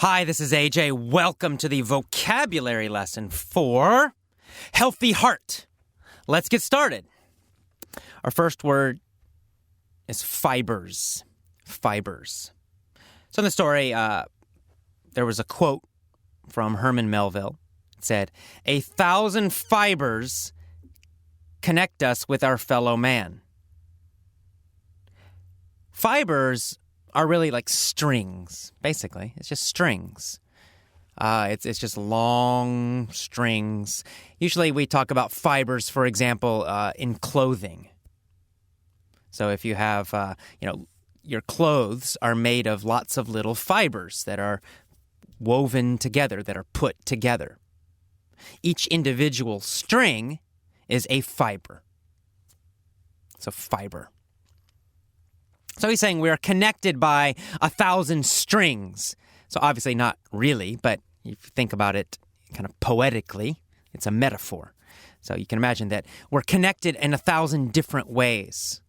Hi, this is AJ. Welcome to the vocabulary lesson for healthy heart. Let's get started. Our first word is fibers. Fibers. So in the story, there was a quote from Herman Melville. It said, 1,000 fibers connect us with our fellow man. Fibers are really like strings, basically. It's just strings. It's just long strings. Usually we talk about fibers, for example, in clothing. So if you have, your clothes are made of lots of little fibers that are woven together, that are put together. Each individual string is a fiber. It's a fiber. So he's saying we are connected by 1,000 strings. So obviously not really, but if you think about it kind of poetically, it's a metaphor. So you can imagine that we're connected in 1,000 different ways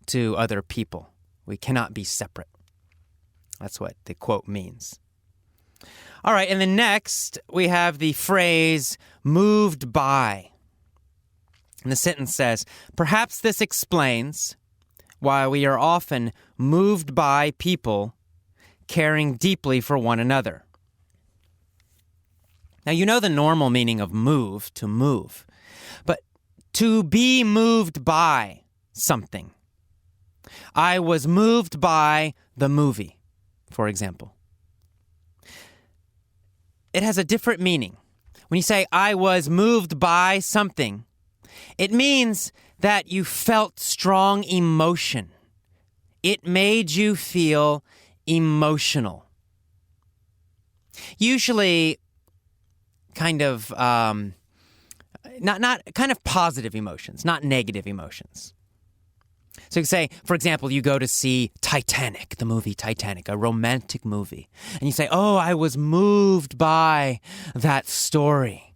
to other people. We cannot be separate. That's what the quote means. All right, and then next we have the phrase moved by. And the sentence says, perhaps this explains why we are often moved by people caring deeply for one another. Now, you know the normal meaning of move, to move. But to be moved by something. I was moved by the movie, for example. It has a different meaning. When you say, I was moved by something, it means that you felt strong emotion. It made you feel emotional. Usually kind of not kind of positive emotions, not negative emotions. So you say, for example, you go to see Titanic, the movie Titanic, a romantic movie, and you say, oh, I was moved by that story.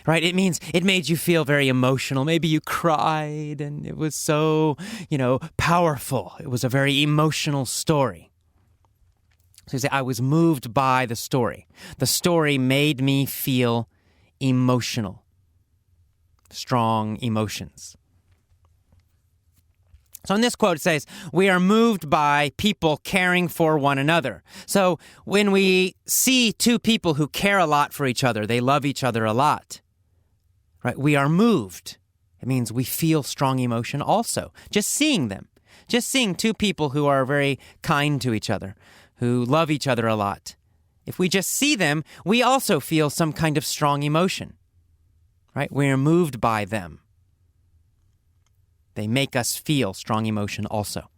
Right? It means it made you feel very emotional. Maybe you cried and it was so, powerful. It was a very emotional story. So you say, I was moved by the story. The story made me feel emotional. Strong emotions. So in this quote, it says, we are moved by people caring for one another. So when we see two people who care a lot for each other, they love each other a lot, right? We are moved. It means we feel strong emotion also. Just seeing them. Just seeing two people who are very kind to each other, who love each other a lot. If we just see them, we also feel some kind of strong emotion, right? We are moved by them. They make us feel strong emotion also.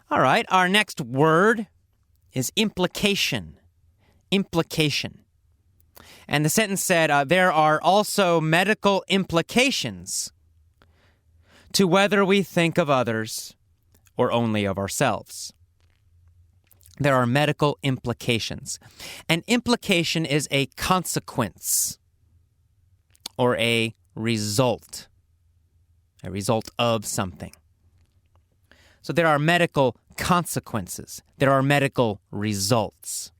All right, our next word is implication. Implication. And the sentence said, there are also medical implications to whether we think of others or only of ourselves. There are medical implications. An implication is a consequence or a result of something. So there are medical consequences. There are medical results.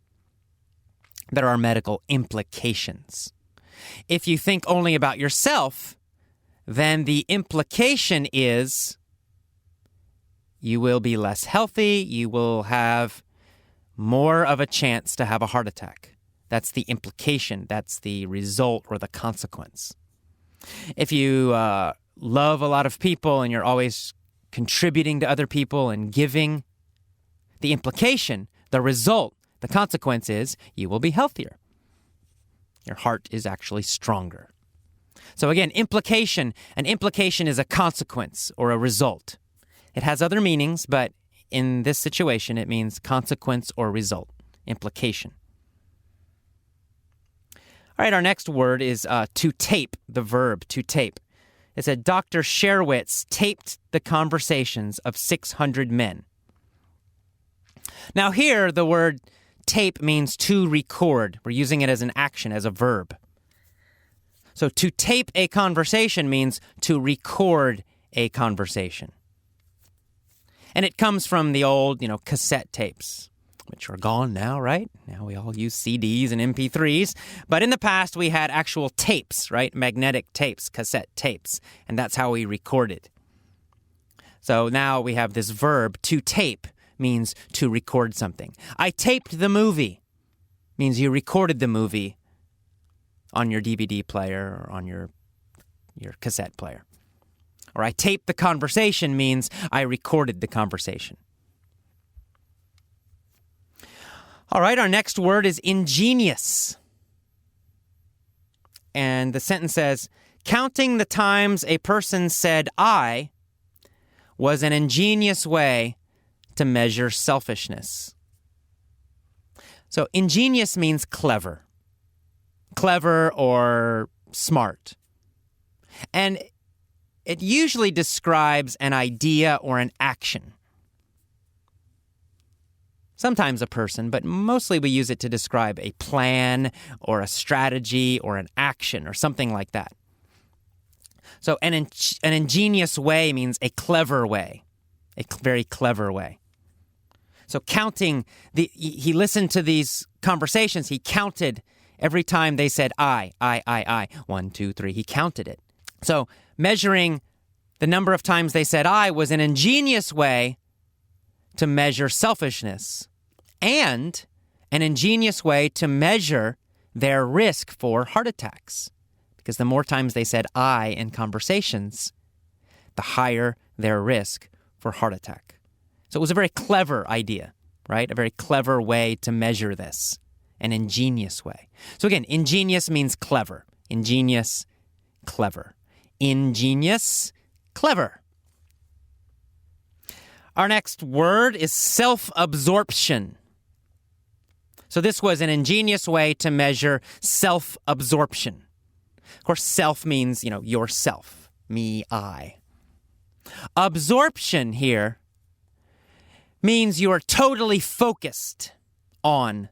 There are medical implications. If you think only about yourself, then the implication is you will be less healthy, you will have more of a chance to have a heart attack. That's the implication. That's the result or the consequence. If you love a lot of people and you're always contributing to other people and giving, the implication, the result, the consequence is you will be healthier. Your heart is actually stronger. So again, implication. An implication is a consequence or a result. It has other meanings, but in this situation, it means consequence or result. Implication. All right, our next word is to tape, the verb to tape. It said, Dr. Sherwitz taped the conversations of 600 men. Now here, the word tape means to record. We're using it as an action, as a verb. So to tape a conversation means to record a conversation. And it comes from the old, cassette tapes, which are gone now, right? Now we all use CDs and MP3s. But in the past, we had actual tapes, right? Magnetic tapes, cassette tapes. And that's how we recorded. So now we have this verb, to tape, means to record something. I taped the movie means you recorded the movie on your DVD player or on your cassette player. Or I taped the conversation means I recorded the conversation. All right, our next word is ingenious. And the sentence says, counting the times a person said I was an ingenious way to measure selfishness. So ingenious means clever. Clever or smart. And it usually describes an idea or an action. Sometimes a person, but mostly we use it to describe a plan or a strategy or an action or something like that. So an ingenious way means a clever way, a very clever way. So counting, he listened to these conversations, he counted every time they said I. 1, 2, 3, he counted it. So measuring the number of times they said I was an ingenious way to measure selfishness and an ingenious way to measure their risk for heart attacks. Because the more times they said I in conversations, the higher their risk for heart attack. So it was a very clever idea, right? A very clever way to measure this. An ingenious way. So again, ingenious means clever. Ingenious, clever. Ingenious, clever. Our next word is self-absorption. So this was an ingenious way to measure self-absorption. Of course, self means, yourself. Me, I. Absorption here means you are totally focused on.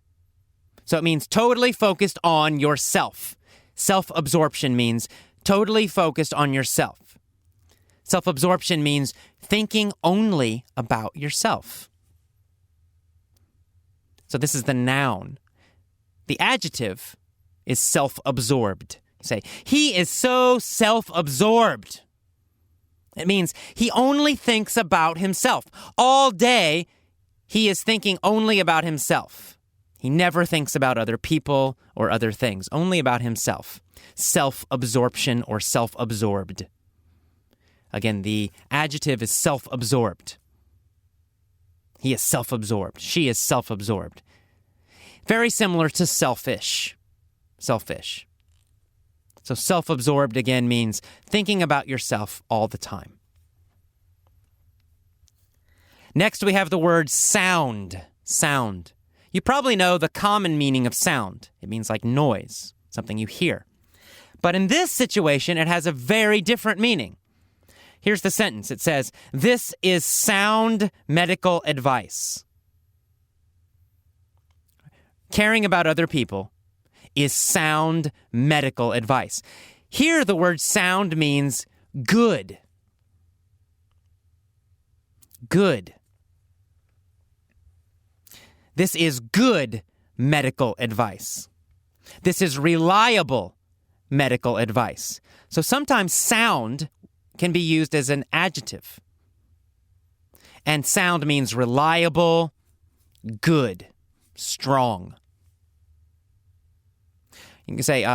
So it means totally focused on yourself. Self-absorption means totally focused on yourself. Self-absorption means thinking only about yourself. So this is the noun. The adjective is self-absorbed. You say, he is so self-absorbed. It means he only thinks about himself. All day, he is thinking only about himself. He never thinks about other people or other things, only about himself. Self-absorption or self-absorbed. Again, the adjective is self-absorbed. He is self-absorbed. She is self-absorbed. Very similar to selfish. Selfish. So self-absorbed, again, means thinking about yourself all the time. Next, we have the word sound. Sound. You probably know the common meaning of sound. It means like noise, something you hear. But in this situation, it has a very different meaning. Here's the sentence. It says, this is sound medical advice. Caring about other people is sound medical advice. Here, the word sound means good. Good. This is good medical advice. This is reliable medical advice. So sometimes sound can be used as an adjective. And sound means reliable, good, strong. You can say,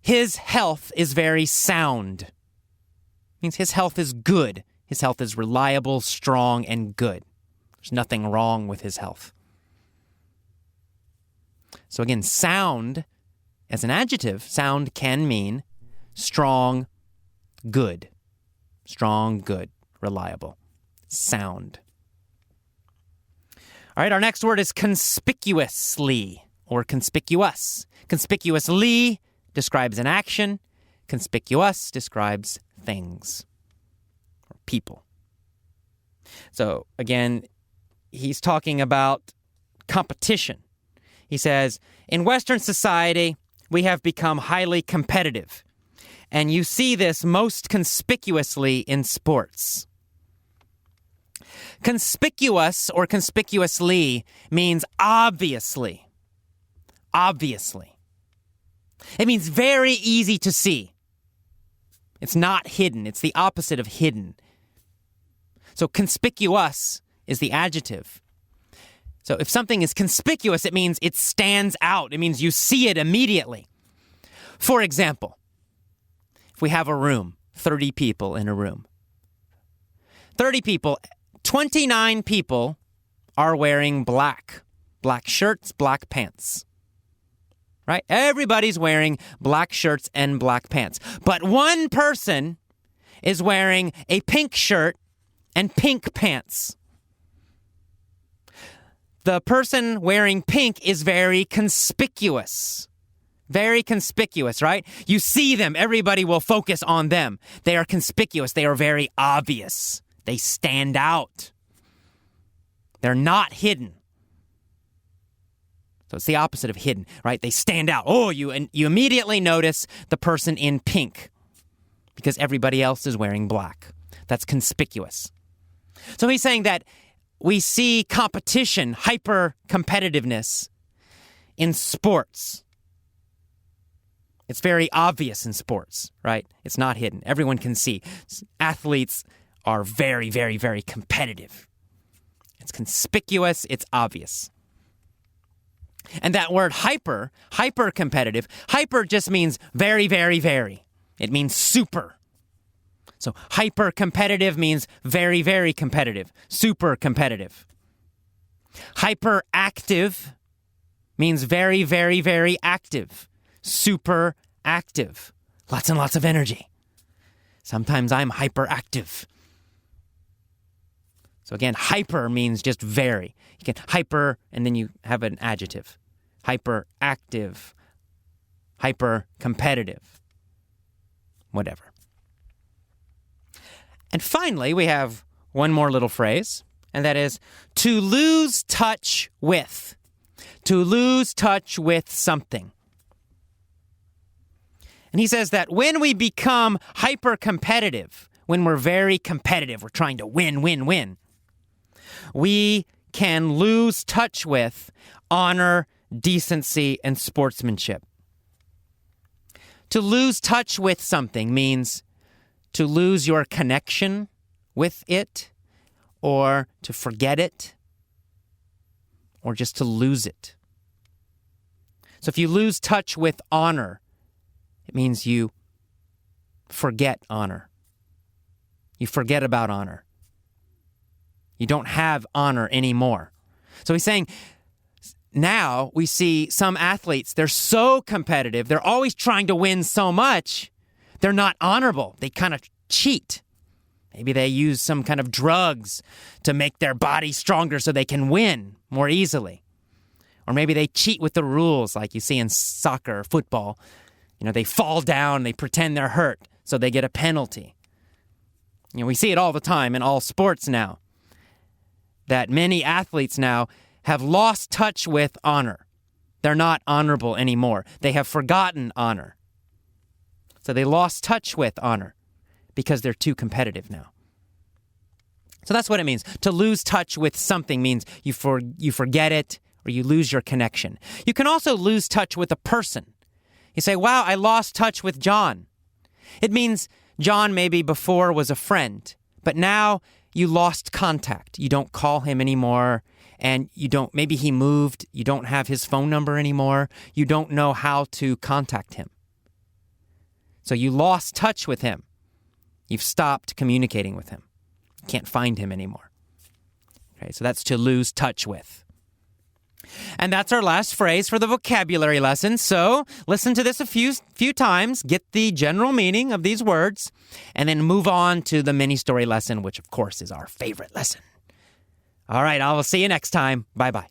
his health is very sound. It means his health is good. His health is reliable, strong, and good. There's nothing wrong with his health. So again, sound, as an adjective, sound can mean strong, good. Strong, good, reliable. Sound. All right, our next word is conspicuously or conspicuous. Conspicuously describes an action. Conspicuous describes things or people. So again, he's talking about competition. He says, in Western society, we have become highly competitive. And you see this most conspicuously in sports. Conspicuous or conspicuously means obviously. Obviously. It means very easy to see. It's not hidden. It's the opposite of hidden. So conspicuous is the adjective. So if something is conspicuous, it means it stands out. It means you see it immediately. For example, if we have a room, 30 people in a room. 30 people, 29 people are wearing black. Black shirts, black pants. Right? Everybody's wearing black shirts and black pants. But one person is wearing a pink shirt and pink pants. The person wearing pink is very conspicuous. Very conspicuous, right? You see them. Everybody will focus on them. They are conspicuous. They are very obvious. They stand out. They're not hidden. So it's the opposite of hidden, right? They stand out. Oh, you immediately notice the person in pink because everybody else is wearing black. That's conspicuous. So he's saying that we see competition, hyper-competitiveness in sports. It's very obvious in sports, right? It's not hidden. Everyone can see. Athletes are very, very, very competitive. It's conspicuous. It's obvious. And that word hyper-competitive, hyper just means very, very, very. It means super. So hyper-competitive means very, very competitive, super competitive. Hyperactive means very, very, very active, super active, lots and lots of energy. Sometimes I'm hyperactive. So again, hyper means just very. You can hyper, and then you have an adjective. Hyperactive, hyper-competitive, whatever. And finally, we have one more little phrase, and that is to lose touch with. To lose touch with something. And he says that when we become hyper-competitive, when we're very competitive, we're trying to win, we can lose touch with honor, decency, and sportsmanship. To lose touch with something means to lose your connection with it, or to forget it, or just to lose it. So if you lose touch with honor, it means you forget honor. You forget about honor. You don't have honor anymore. So he's saying, now we see some athletes, they're so competitive, they're always trying to win so much, they're not honorable. They kind of cheat. Maybe they use some kind of drugs to make their body stronger so they can win more easily. Or maybe they cheat with the rules like you see in soccer or football. You know, they fall down, they pretend they're hurt, so they get a penalty. You know, we see it all the time in all sports now, that many athletes now have lost touch with honor. They're not honorable anymore. They have forgotten honor. So they lost touch with honor because they're too competitive now. So that's what it means. To lose touch with something means you forget it or you lose your connection. You can also lose touch with a person. You say, wow, I lost touch with John. It means John maybe before was a friend, but now you lost contact. You don't call him anymore, and maybe he moved. You don't have his phone number anymore. You don't know how to contact him. So you lost touch with him. You've stopped communicating with him. You can't find him anymore. Okay, so that's to lose touch with. And that's our last phrase for the vocabulary lesson. So listen to this a few times, get the general meaning of these words, and then move on to the mini story lesson, which of course is our favorite lesson. All right, I will see you next time. Bye-bye.